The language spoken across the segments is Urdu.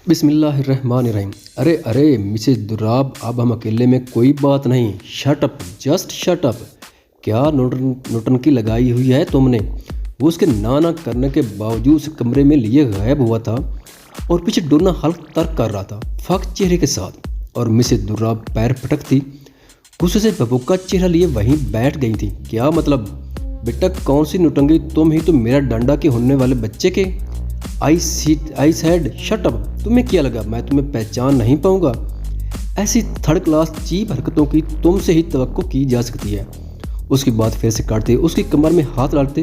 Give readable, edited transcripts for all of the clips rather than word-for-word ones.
بسم اللہ الرحمن الرحیم۔ ارے مسز دراب، اب ہم اکیلے میں کوئی بات نہیں، shut up, just shut up. کیا نوٹنکی لگائی ہوئی ہے تم نے؟ وہ اس کے نہ کرنے کے باوجود اس کمرے میں لیے غائب ہوا تھا اور پیچھے ڈورنا حلق ترک کر رہا تھا فقط چہرے کے ساتھ، اور مسز دراب پیر پٹکتی غصے سے بھبکا چہرہ لیے وہیں بیٹھ گئی تھی۔ کیا مطلب؟ بیٹا کون سی نوٹنکی؟ تم ہی تو میرا ڈانڈا کے ہونے والے بچے کے۔ I said shut up. تمہیں کیا لگا میں تمہیں پہچان نہیں پاؤں گا؟ ایسی تھرڈ کلاس چیپ حرکتوں کی تم سے ہی توقع کی جا سکتی ہے۔ اس کی بات پھر سے کاٹتے، اس کی کمر میں ہاتھ ڈالتے،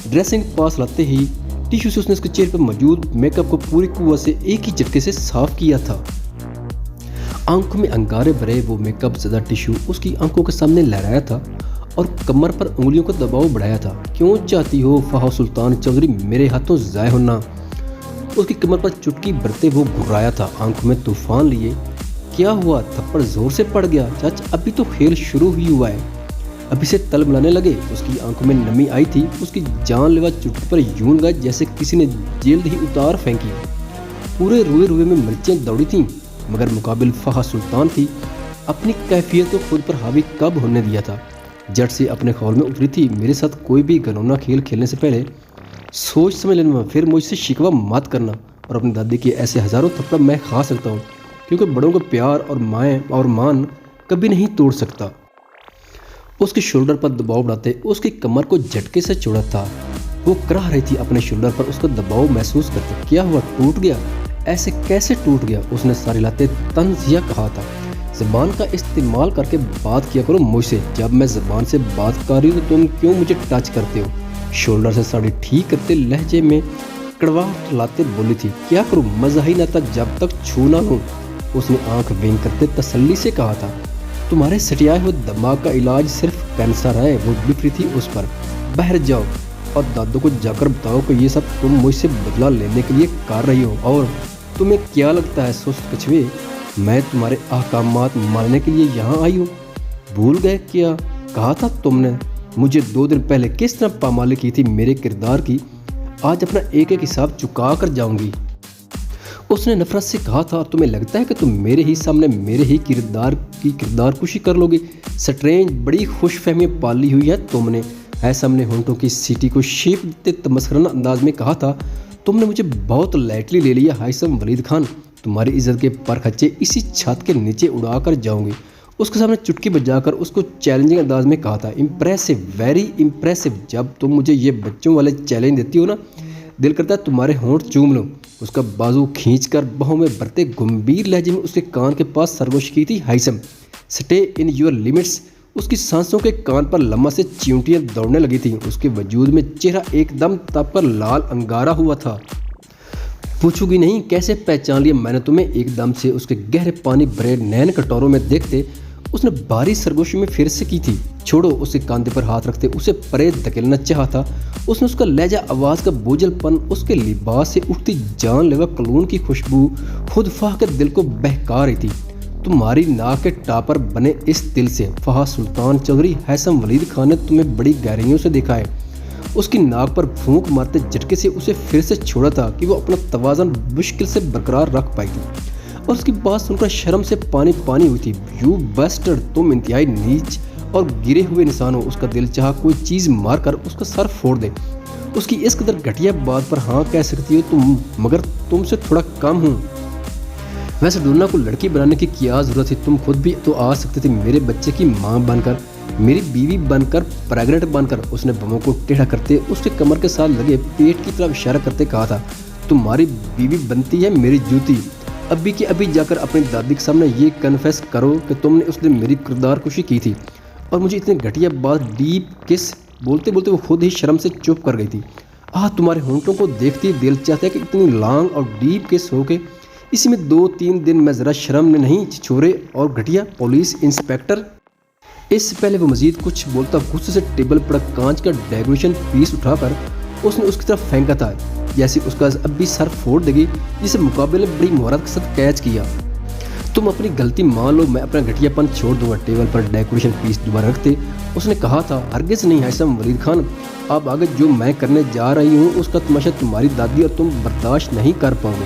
ڈریسنگ پاس لاتے ہی ٹیشو سے اس نے اس کے چہرے پر موجود میک اپ کو پوری قوت سے ایک ہی جھٹکے سے صاف کیا تھا۔ آنکھوں میں انگارے بھرے وہ میک اپ زدہ ٹیشو اس کی آنکھوں کے سامنے لہرایا تھا اور کمر پر انگلیوں کا دباؤ بڑھایا تھا۔ کیوں چاہتی ہو فہا سلطان چودھری میرے ہاتھوں ضائع ہونا؟ اس کی کمر پر چٹکی برتے وہ گھرایا تھا، آنکھوں میں طوفان لیے۔ کیا ہوا؟ تھپڑ زور سے پڑ گیا؟ چچ ابھی تو کھیل شروع ہی ہوا ہے، ابھی سے تل ملانے لگے۔ اس کی آنکھوں میں نمی آئی تھی، اس کی جان لیوا چٹکی پر یوں لگا جیسے کسی نے جلد ہی اتار پھینکی۔ پورے روئے میں مرچیں دوڑی تھیں، مگر مقابل فہا سلطان تھی۔ اپنی کیفیت کو خود پر حاوی کب ہونے دیا تھا؟ جٹ سے اپنے خول میں اتری تھی۔ میرے ساتھ کوئی بھی گھنونا کھیل کھیلنے سے پہلے سوچ سمجھ لینا، پھر مجھ سے شکوہ مت کرنا، اور اپنی دادی کے ایسے ہزاروں تھپڑ میں کھا سکتا ہوں، کیونکہ بڑوں کو پیار اور مان کبھی نہیں توڑ سکتا۔ اس کے شولڈر پر دباؤ بڑھاتے اس کی کمر کو جھٹکے سے چھوڑا تھا۔ وہ کراہ رہی تھی اپنے شولڈر پر اس کا دباؤ محسوس کرتے۔ کیا ہوا؟ ٹوٹ گیا؟ ایسے کیسے ٹوٹ گیا؟ اس نے ساری لاتے طنزیہ کہا تھا۔ زبان کا استعمال کر کے بات کیا کرو مجھ سے، جب میں زبان سے بات کر رہی ہوں تو تم کیوں مجھے ٹچ کرتے ہو؟ شولڈر سے ساڑی ٹھیک کرتے لہجے میں کڑواہٹ لاتے بولی تھی۔ کیا کروں؟ مزہ ہی نہ تھا جب تک چھو نہ لوں۔ اس نے آنکھ وینک کرتے تسلی سے کہا تھا۔ تمہارے سٹیائے ہوئے دماغ کا علاج صرف کینسر ہے۔ وہ بکری تھی اس پر۔ باہر جاؤ اور دادو کو جا کر بتاؤ کہ یہ سب تم مجھ سے بدلہ لینے کے لیے کر رہی ہو، اور تمہیں کیا لگتا ہے سست کچھوے، میں تمہارے احکامات ماننے کے لیے یہاں آئی ہوں؟ بھول گئے کیا کہا تھا تم نے مجھے 2 دن پہلے کس طرح پامالی کی تھی میرے کردار کی؟ آج اپنا ایک حساب چکا کر جاؤں گی۔ اس نے نفرت سے کہا تھا۔ تمہیں لگتا ہے کہ تم میرے ہی سامنے میرے ہی کردار کشی کر لو گی؟ سٹرینج، بڑی خوش فہمی پالی ہوئی ہے تم نے۔ ایسا ہم نے ہونٹوں کی سیٹی کو شیپ دیتے تمسخرانہ انداز میں کہا تھا۔ تم نے مجھے بہت لائٹلی لے لیا ہائثم ولید خان۔ تمہاری عزت کے پرخچے اسی چھت کے نیچے اڑا کر جاؤں گی۔ اس کے سامنے چٹکی بجا کر اس کو چیلنجنگ انداز میں کہا تھا۔ Impressive, very impressive. جب تم مجھے یہ بچوں والے چیلنج دیتی ہو نا، دل کرتا ہے تمہارے ہونٹ چوم لو۔ اس کا بازو کھینچ کر باہوں میں بھرتے گمبھیر لہجے میں اس کے کان کے پاس سرگوش کی تھی۔ ہائثم، سٹے ان یور لمٹس۔ اس کی سانسوں کے کان پر لمحہ سے چیونٹیاں دوڑنے لگی تھیں۔ اس کے وجود میں چہرہ ایک دم تپ کر لال انگارا ہوا تھا۔ پوچھو گی نہیں کیسے پہچان لیا میں نے تمہیں؟ ایک دم سے اس کے گہرے پانی بھرے نین کٹوروں میں دیکھتے اس نے بھاری سرگوشی میں پھر سے کی تھی۔ چھوڑو۔ اس کے کاندھے پر ہاتھ رکھتے اسے پرے دھکیلنا چاہا تھا۔ اس نے اس کا لہجہ، آواز کا بوجھل پن، اس کے لباس سے اٹھتی جان لیوا کلون کی خوشبو خود فہا کے دل کو بہکا رہی تھی۔ تمہاری ناک کے ٹاپر بنے اس دل سے فہا سلطان چودھری ہائثم ولید خان نے تمہیں بڑی گہرائیوں سے دیکھا ہے۔ اس کی ناک پر پھونک مارتے جھٹکے سے اسے پھر سے چھوڑا تھا کہ وہ اپنا توازن مشکل سے برقرار رکھ پائی تھی، اور اس کی بات سن کر شرم سے پانی ہوئی تھی۔ یو بیسٹرڈ، تم انتہائی نیچ اور گرے ہوئے انسان ہو۔ اس کا دل چاہا کوئی چیز مار کر اس کا سر پھوڑ دے۔ اس کی اس قدر گھٹیا بات پر ہاں کہہ سکتی ہو تم، مگر تم سے تھوڑا کم ہوں۔ ویسے ڈورنا کو لڑکی بنانے کی کیا ضرورت تھی؟ تم خود بھی تو آ سکتے تھے میرے بچے کی ماں بن کر، میری بیوی بن کر، پریگننٹ بن کر۔ اس نے بموں کو ٹیڑھا کرتے اس کے کمر کے ساتھ لگے پیٹ کی طرف اشارہ کرتے کہا تھا۔ تمہاری بیوی بنتی ہے میری جوتی۔ ابھی کے ابھی جا کر اپنی دادی کے سامنے یہ کنفیس کرو کہ تم نے اس دن میری کردار کشی کی تھی اور مجھے اتنی گھٹیا بات ڈیپ کس۔ بولتے وہ خود ہی شرم سے چپ کر گئی تھی۔ تمہارے ہونٹوں کو دیکھتی دل چاہتا ہے کہ اتنی لانگ اور ڈیپ کس ہو کے اسی میں 2-3 دن میں ذرا شرم نے نہیں چھوڑے اور گھٹیا پولیس انسپیکٹر۔ اس سے پہلے وہ مزید کچھ بولتا غصے سے ٹیبل پر کانچ کا ڈیکوریشن پیس اٹھا کر اس نے اس کی طرف پھینکا تھا، جیسے اس کا اب بھی سر پھوڑ دے گی، جسے مقابلے میں بڑی مہارت کے ساتھ کیچ کیا۔ تم اپنی غلطی مان لو، میں اپنا گھٹیا پن چھوڑ دوں گا۔ ٹیبل پر ڈیکوریشن پیس دوبارہ رکھتے اس نے کہا تھا۔ ہرگز نہیں ہائثم ولید خان، اب آگے جو میں کرنے جا رہی ہوں اس کا تماشا تمہاری دادی اور تم برداشت نہیں کر پاؤ گے۔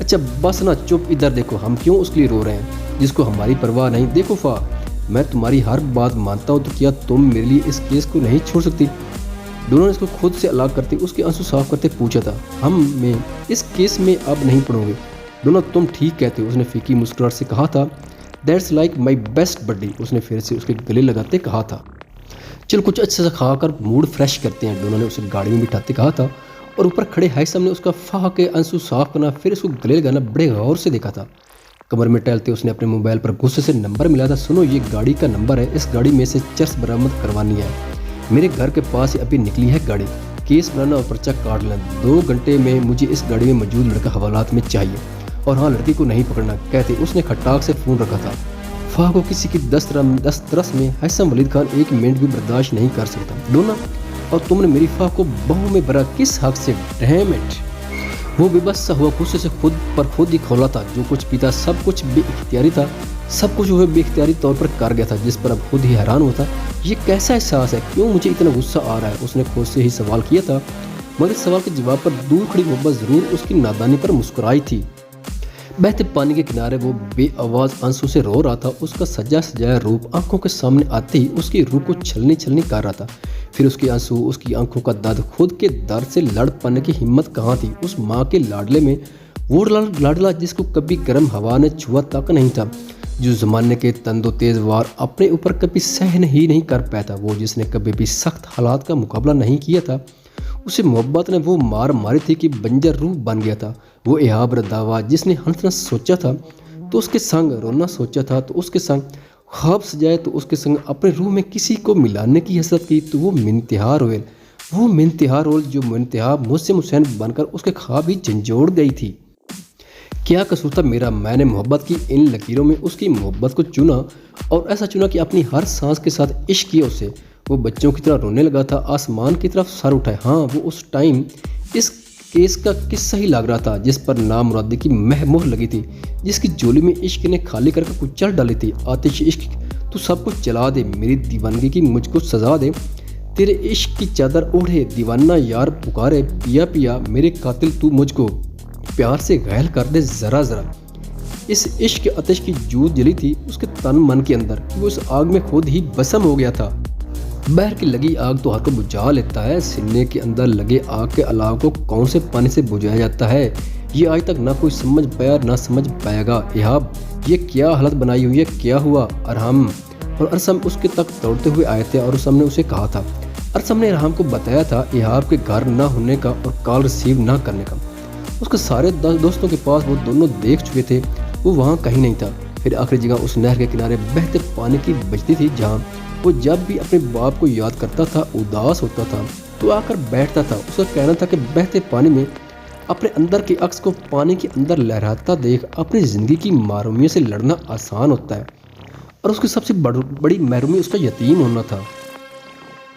اچھا بس نا چپ، ادھر دیکھو، ہم کیوں اس کے لیے رو رہے ہیں جس کو ہماری پرواہ نہیں؟ دیکھو فا، میں تمہاری ہر بات مانتا ہوں، تو کیا تم میرے لیے اس کیس کو نہیں چھوڑ سکتی؟ ڈونا نے اس کو خود سے الگ کرتے، اس کے آنسو صاف کرتے پوچھا تھا، میں اس کیس میں اب نہیں پڑھوں گے۔ ڈونا تم ٹھیک کہتے ہو، اس نے فیکی مسکراہٹ سے کہا تھا۔ دیٹس لائک مائی بیسٹ بڈی، اس نے پھر سے اس کے گلے لگاتے کہا تھا۔ چل کچھ اچھا سا کھا کر موڈ فریش کرتے ہیں، ڈونا نے اسے گاڑی میں بٹھاتے کہا تھا، اور اوپر کھڑے ہیثم نے اس کا فاہ کے آنسو صاف کرنا پھر اس کو گلے لگانا بڑے غور سے دیکھا تھا۔ کمر میں ٹہلتے اس نے اپنے موبائل پر غصے سے نمبر ملا تھا، سنو یہ گاڑی کا نمبر ہے، اس گاڑی میں سے چرس برآمد کروانی ہے، میرے گھر کے پاس ابھی نکلی ہے گاڑی، کیس بنانا اور پرچہ کاٹ لینا، 2 گھنٹے میں مجھے اس گاڑی میں موجود لڑکا حوالات میں چاہیے، اور ہاں لڑکی کو نہیں پکڑنا، کہتے اس نے کھٹاک سے فون رکھا تھا۔ فاہ کو کسی کی دسترس میں ہیثم ولید خان 1 منٹ بھی برداشت نہیں کر سکتا۔ ڈونا، اور تم نے میری فاہ کو بہو میں بھرا کس حق سے؟ Damn it! وہ بے بس سا ہوا غصے سے خود پر خود ہی کھولا تھا، جو کچھ پیتا سب کچھ بے اختیاری تھا، سب کچھ وہ بے اختیاری طور پر کر گیا تھا، جس پر اب خود ہی حیران ہوتا، یہ کیسا احساس ہے، کیوں مجھے اتنا غصہ آ رہا ہے؟ اس نے خود سے ہی سوال کیا تھا، مگر اس سوال کے جواب پر دور کھڑی محبت ضرور اس کی نادانی پر مسکرائی تھی۔ بہتے پانی کے کنارے وہ بے آواز آنسو سے رو رہا تھا، اس کا سجا سجایا روپ آنکھوں کے سامنے آتے ہی اس کی روح کو چھلنی چھلنی کر رہا تھا۔ پھر اس کے آنسو، اس کی آنکھوں کا درد، خود کے درد سے لڑ پانے کی ہمت کہاں تھی اس ماں کے لاڈلے میں؟ وہ لاڈلا جس کو کبھی گرم ہوا نے چھوا تک نہیں تھا، جو زمانے کے تند و تیز وار اپنے اوپر کبھی سہن ہی نہیں کر پاتا، وہ جس نے کبھی بھی سخت حالات کا مقابلہ نہیں کیا تھا، اسے محبت نے وہ مار ماری تھی کہ بنجر روح بن گیا تھا۔ وہ احاب رداوا جس نے ہنسنا سوچا تھا تو اس کے سنگ رونا سوچا تھا تو اس کے سنگ خواب سجائے تو اس کے سنگ اپنے روح میں کسی کو ملانے کی حسرت کی تو وہ منتہا رویل، وہ منتہا رول جو منتہا محسن حسین بن کر اس کے خواب ہی جھنجھوڑ گئی تھی۔ کیا قصور تھا میرا؟ میں نے محبت کی ان لکیروں میں اس کی محبت کو چنا، اور ایسا چنا کہ اپنی ہر سانس کے ساتھ عشق کیا اسے۔ وہ بچوں کی طرح رونے لگا تھا، آسمان کی طرف سر اٹھائے۔ ہاں وہ اس ٹائم اس کیس کا قصہ ہی لگ رہا تھا جس پر نامرادی کی مہر لگی تھی، جس کی جولی میں عشق نے خالی کر کے کچل ڈالی تھی۔ آتش عشق تو سب کچھ جلا دے، میری دیوانگی کی مجھ کو سزا دے، تیرے عشق کی چادر اوڑھے دیوانہ یار پکارے، پیا پیا میرے قاتل تو مجھ کو پیار سے گھائل کر دے ذرا ذرا۔ اس عشق کے آتش کی جوت جلی تھی اس کے تن من کے اندر کہ وہ اس آگ میں خود ہی بسم ہو گیا تھا۔ بہر کی لگی آگ تو ہر کو بجھا لیتا ہے، سینے کے اندر لگے آگ کے علاوہ کو کون سے پانی سے بجھایا جاتا ہے؟ یہ آج تک نہ کوئی سمجھ پایا نہ سمجھ پائے گا۔ احاب، یہ کیا حالت بنائی ہوئی ہے؟ کیا ہوا؟ ارحم اور ارسم اس کے تک دوڑتے ہوئے آئے تھے اور ارسم نے اسے کہا تھا، ارسم نے ارحم کو بتایا تھا احاب کے گھر نہ ہونے کا اور کال ریسیو نہ کرنے کا۔ اس کے سارے دوستوں کے پاس وہ دونوں دیکھ چکے تھے، وہ وہاں کہیں نہیں تھا۔ پھر آخری جگہ اس نہر کے کنارے بہتے پانی کی بجتی تھی جہاں وہ جب بھی اپنے باپ کو یاد کرتا تھا اداس ہوتا تھا تو آ کر بیٹھتا تھا۔ اس کا کہنا تھا کہ بہتے پانی میں اپنے اندر کے عکس کو پانی کے اندر لہراتا دیکھ اپنی زندگی کی محرومیوں سے لڑنا آسان ہوتا ہے، اور اس کی سب سے بڑی محرومی اس کا یتیم ہونا تھا۔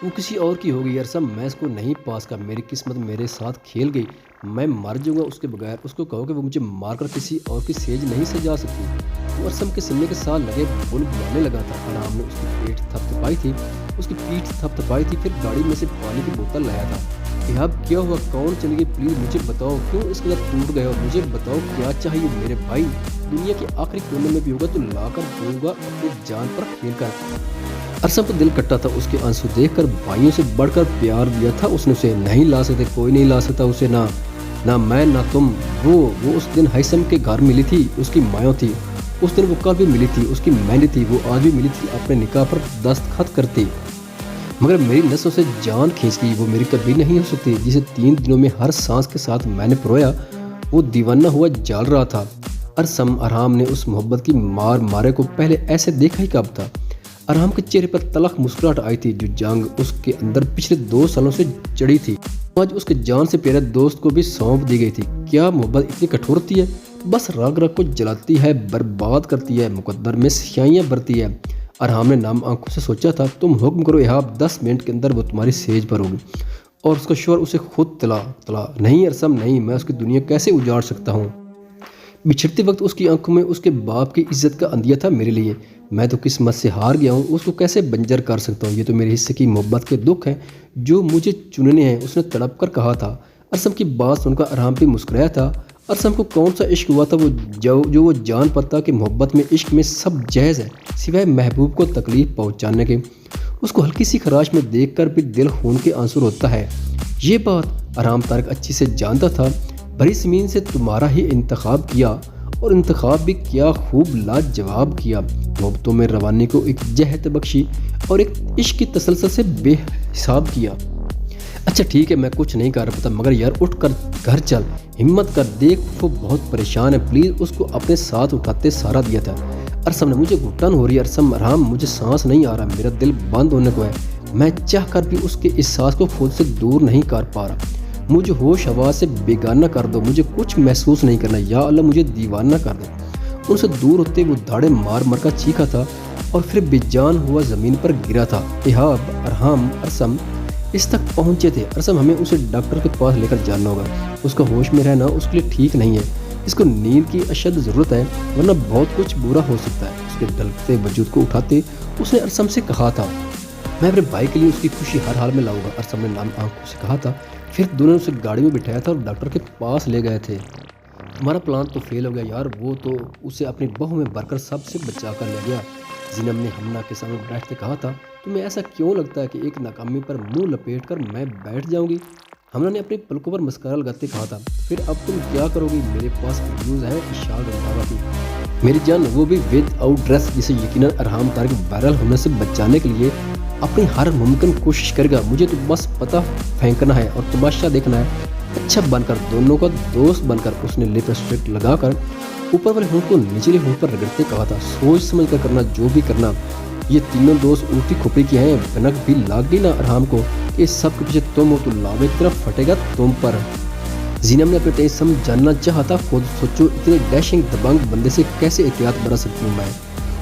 وہ کسی اور کی ہوگی ارسم، میں اس کو نہیں پاس کا، میری قسمت میرے ساتھ کھیل گئی، میں مر جاؤں گا اس کے بغیر۔ اس کو کہو کہ وہ مجھے مار کر کسی اور کی سیج نہیں سجا سکتی۔ وہ ارسم کے سینے کے ساتھ لگے بل بلانے لگا تھا۔ آرام نے اس کی پیٹھ تھپ تھپائی تھی، پھر گاڑی میں سے پانی کی بوتل لایا تھا۔ احاب کیا ہوا؟ کون چلی گئی؟ پلیز مجھے بتاؤ، کیوں اس قدر ٹوٹ گئے ہو؟ مجھے بتاؤ کیا چاہیے میرے بھائی؟ دنیا کے آخری کونے میں بھی ہوگا تو لا کر دوں گا اپنی جان پر کھیل کر۔ ارسم کو دل کٹا تھا، اس کے آنسو دیکھ کر بھائیوں سے بڑھ کر پیار دیا تھا اس نے اسے۔ نہیں لا سکتے، کوئی نہیں لا سکتا اسے، نہ میں نہ تم۔ وہ اس دن ہیثم کے گھر ملی تھی، اس کی مایوں تھی، اس دن وہ کل بھی ملی تھی، اس کی مہندی تھی، وہ آج بھی ملی تھی اپنے نکاح پر دستخط کرتی، مگر میری نسوں سے جان کھینچ لی، وہ میری کبھی نہیں ہو سکتی۔ جسے 3 دنوں میں ہر سانس کے ساتھ میں نے پرویا، وہ دیوانہ ہوا جال رہا تھا۔ ارسم، ارحام نے اس محبت کی مارے کو پہلے ایسے دیکھا ہی کب تھا؟ ارحام کے چہرے پر تلخ مسکراہٹ آئی تھی، جو جنگ اس کے اندر پچھلے 2 سالوں سے چڑھی تھی، آج اس کے جان سے پیارے دوست کو بھی سونپ دی گئی تھی۔ کیا محبت اتنی کٹھور ہوتی ہے؟ بس رگ رگ کو جلاتی ہے، برباد کرتی ہے، مقدر میں سیاہیاں برتی ہے۔ ارحام نے نام آنکھوں سے سوچا تھا، تم حکم کرو احاب، 10 منٹ کے اندر وہ تمہاری سیج پر ہوگی۔ اور اس کا شوہر اسے خود تلا۔ نہیں ارسم نہیں، میں اس کی دنیا کیسے اجاڑ سکتا ہوں؟ بچھڑتے وقت اس کی آنکھوں میں اس کے باپ کی عزت کا اندھیا تھا میرے لیے، میں تو قسمت سے ہار گیا ہوں، اس کو کیسے بنجر کر سکتا ہوں؟ یہ تو میرے حصے کی محبت کے دکھ ہیں جو مجھے چننے ہیں، اس نے تڑپ کر کہا تھا۔ ارسم کی بات سن کر ارحام بھی مسکرایا تھا، ارسم کو کون سا عشق ہوا تھا جو وہ جان پاتا کہ محبت میں عشق میں سب جائز ہے سوائے محبوب کو تکلیف پہنچانے کے۔ اس کو ہلکی سی خراش میں دیکھ کر بھی دل خون کے آنسو روتا ہے۔ یہ بات ارحام طارق اچھی سے جانتا تھا۔ بھری زمین سے تمہارا ہی انتخاب کیا، اور انتخاب بھی کیا خوب لاجواب کیا۔ محبتوں میں روانی کو ایک جہت بخشی اور ایک عشق کی تسلسل سے بے حساب کیا۔ اچھا ٹھیک ہے، میں کچھ نہیں کر پاتا، مگر یار اٹھ کر گھر چل، ہمت کر، دیکھ وہ بہت پریشان ہے، پلیز۔ اس کو اپنے ساتھ اٹھاتے سہارا دیا تھا۔ ارسم نے، مجھے گھٹن ہو رہی ہے ارسم، ارحام مجھے سانس نہیں آ رہا، میرا دل بند ہونے کو ہے، میں چاہ کر بھی اس کے احساس کو خود سے دور نہیں کر پا رہا، مجھے ہوش حواس سے بیگانہ کر دو، مجھے کچھ محسوس نہیں کرنا، یا اللہ مجھے دیوانہ کر دو۔ ان سے دور ہوتے وہ دھاڑے مار مار کر چیخا تھا اور پھر بے جان ہوا زمین پر گرا تھا۔ ایہاب، ارحام، ارسم اس تک پہنچے تھے۔ ارسم، ہمیں اسے ڈاکٹر کے پاس لے کر جانا ہوگا، اس کا ہوش میں رہنا اس کے لیے ٹھیک نہیں ہے، اس کو نیند کی اشد ضرورت ہے، ورنہ بہت کچھ برا ہو سکتا ہے۔ اس کے ڈھلکتے وجود کو اٹھاتے اس نے ارسم سے کہا تھا، میں اپنے بھائی کے لیے اس کی خوشی ہر حال میں لاؤں گا۔ ارسم نے نام آنکھوں سے کہا تھا۔ پھر دونوں نے اسے گاڑی میں بٹھایا تھا اور ڈاکٹر کے پاس لے گئے تھے۔ تمہارا پلان تو فیل ہو گیا یار، وہ تو اسے اپنی بہو میں بھر کر سب سے بچا کر لے گیا۔ زینب نے ہمنا کے سامنے بیٹھتے کہا تھا، تمہیں ایسا کیوں لگتا ہے کہ ایک ناکامی پر منہ لپیٹ کر میں بیٹھ جاؤں گی؟ ہمنا نے اپنی پلکوں پر مسکرا لگاتے کہا تھا، پھر اب تم کیا کرو گی؟ میرے پاس نیوز ہے اشال رنگاوا کی، میری جان، وہ بھی ود آؤٹ ڈریس، جسے یقیناً ارحام طارق وائرل ہونے سے بچانے کے لیے اپنی ہر ممکن کوشش کرے گا۔ مجھے تو بس پتہ پھینکنا ہے اور تماشا دیکھنا ہے، اچھا بن کر، دونوں کا دوست بن کر۔ اس نے لپسٹک لگا کر اوپر والے ہونٹ کو نچلے ہونٹ پر رگڑتے کہا تھا، سوچ سمجھ کر کرنا جو بھی کرنا۔ یہ تینوں دوست الٹی کھوپڑی کے ہیں، بھنک بھی لگ گئی نا ارحام کو کہ اس سب کے پیچھے تم ہو، تو لاوے کی طرف پھٹے گا تم پر۔ زینب نے اپنے تئیں سمجھ جاننا چاہا تھا، خود سوچو اتنے ڈیشنگ دبنگ بندے سے کیسے احتیاط برت سکتی ہوں میں؟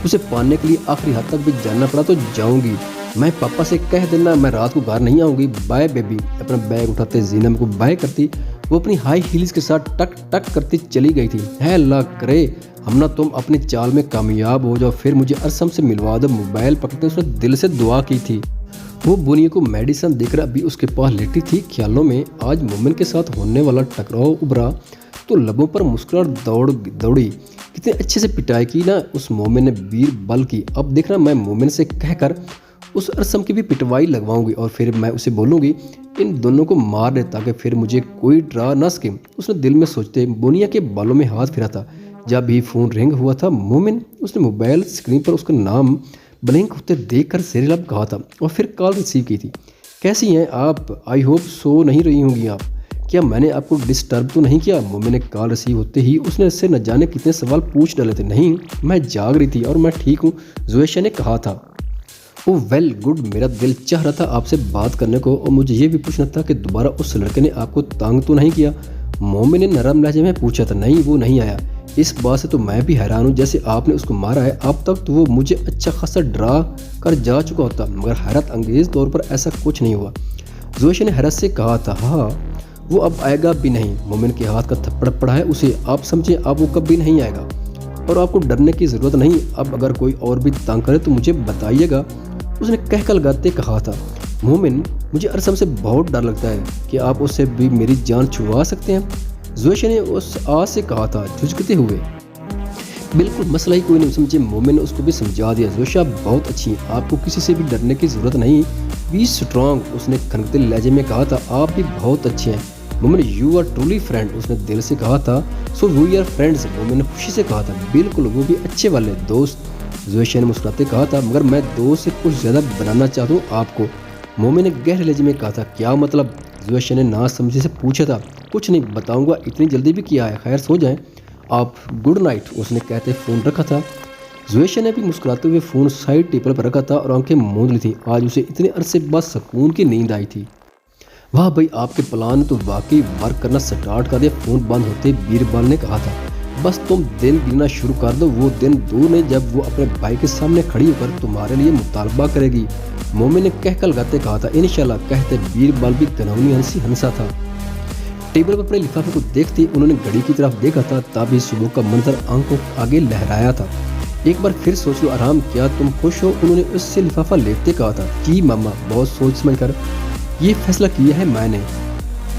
اسے پانے کے لیے آخری حد تک بھی جاننا پڑا تو جاؤں گی، میں پاپا سے کہہ دینا میں رات کو گھر نہیں آؤں گی، بائے بیبی۔ اپنا بیگ اٹھاتے زینب کو بائے کرتی وہ اپنی ہائی ہیلز کے ساتھ ٹک ٹک کرتی چلی گئی تھی۔ ہے اللہ کرے ہمنا تم اپنی چال میں کامیاب ہو جاؤ، پھر مجھے ارسم سے ملوا دو۔ موبائل پکڑتے اس نے دل سے دعا کی تھی۔ وہ بنیا کو میڈیسن دے کر ابھی اس کے پاس لیٹی تھی، خیالوں میں آج مومن کے ساتھ ہونے والا ٹکراؤ ابھرا تو لبوں پر مسکراہٹ دوڑی۔ کتنے اچھے سے پٹائی کی نا اس مومن نے بیر بل کی، اب دیکھنا میں مومن سے کہہ کر اس ارسم کی بھی پٹوائی لگواؤں گی، اور پھر میں اسے بولوں گی ان دونوں کو مار دے تاکہ پھر مجھے کوئی ڈرا نہ سکے۔ اس نے دل میں سوچتے بنیا کے بالوں میں ہاتھ پھرا تھا۔ جب ہی فون رنگ ہوا تھا مومن، اس نے موبائل اسکرین پر اس کا نام بلنک ہوتے دیکھ کر زیر لب کہا تھا، اور پھر کال ریسیو کی تھی۔ کیسی ہیں آپ؟ آئی ہوپ سو نہیں رہی ہوں گی آپ، کیا میں نے آپ کو ڈسٹرب تو نہیں کیا؟ مومن نے کال ریسیو ہوتے ہی اس نے اس سے نہ جانے کتنے سوال پوچھ ڈالے تھے۔ نہیں، میں جاگ رہی تھی اور میں ٹھیک ہوں، زویشا نے کہا تھا۔ او ویل گڈ، میرا دل چاہ رہا تھا آپ سے بات کرنے کو، اور مجھے یہ بھی پوچھنا تھا کہ دوبارہ اس لڑکے نے آپ کو تانگ تو نہیں کیا؟ مومن نے نرم لہجے میں پوچھا تھا۔ نہیں، وہ نہیں آیا۔ اس بات سے تو میں بھی حیران ہوں، جیسے آپ نے اس کو مارا ہے اب تک تو وہ مجھے اچھا خاصا ڈرا کر جا چکا ہوتا، مگر حیرت انگیز طور پر ایسا کچھ نہیں ہوا۔ زویشا نے حیرت سے کہا تھا، ہاں وہ اب آئے گا بھی نہیں۔ مومن کے ہاتھ کا تھپڑ پڑا ہے اسے، آپ سمجھے اب وہ کبھی نہیں آئے گا، اور آپ کو ڈرنے کی ضرورت نہیں، اب اگر کوئی اور بھی تنگ کرے تو مجھے بتائیے گا، اس نے کہہ کر لگاتے کہا تھا۔ مومن، مجھے ارسم سے بہت ڈر لگتا ہے، کہ آپ اس سے بھی میری جان چھڑوا سکتے ہیں؟ زویشا نے اس آس سے کہا تھا جھجکتے ہوئے۔ بالکل، مسئلہ ہی کوئی نہیں، سمجھے؟ مومن نے اس کو بھی سمجھا دیا۔ زویشا بہت اچھی ہیں، آپ کو کسی سے بھی ڈرنے کی ضرورت نہیں، بی اسٹرانگ، اس نے کھنکتے لہجے میں کہا تھا۔ آپ بھی بہت اچھے ہیں مومن، یو آر ٹرولی فرینڈ، اس نے دل سے کہا تھا۔ سو وی آر فرینڈز، مومن نے خوشی سے کہا تھا۔ بالکل، وہ بھی اچھے والے دوست، زویشا نے مسکراتے کہا تھا، مگر میں دوست سے کچھ زیادہ بنانا چاہتا ہوں آپ کو، مومن نے گہرے لہجے میں کہا تھا۔ کیا مطلب؟ زویشا نے نا سمجھے سے پوچھا تھا۔ کچھ نہیں بتاؤں گا، اتنی جلدی بھی کیا ہے، خیر سو جائیں آپ، گڈ نائٹ، اس نے کہتے فون رکھا تھا۔ زویشا نے بھی مسکراتے ہوئے فون سائڈ ٹیبل پر رکھا تھا اور آنکھیں موند لی تھیں، آج اسے اتنے عرصے بعد سکون کی نیند آئی تھی۔ واہ بھائی، آپ کے پلان نے تو واقعی ورک کرنا سٹارٹ کر دیا، فون بند ہوتے بیربل نے کہا تھا۔ بس تم دن گننا شروع کر دو، وہ دن دور نہیں جب وہ اپنے بھائی کے سامنے کھڑی ہو کر تمہارے لیے مطالبہ کرے گی، مومن نے کہہ کر لگاتے کہا تھا۔ انشاءاللہ، کہتے بیربل بھی گھنونی ہنسا تھا۔ ٹیبل پر اپنے لفافے کو دیکھتے انہوں نے گھڑی کی طرف دیکھا تھا، تبھی صبح کا منظر آنکھوں آگے لہرایا تھا۔ ایک بار پھر سوچ لو آرام، کیا تم خوش ہو؟ انہوں نے اس سے لفافہ لیتے کہا تھا۔ جی ماما، بہت سوچ سمجھ کر یہ فیصلہ کیا ہے میں نے۔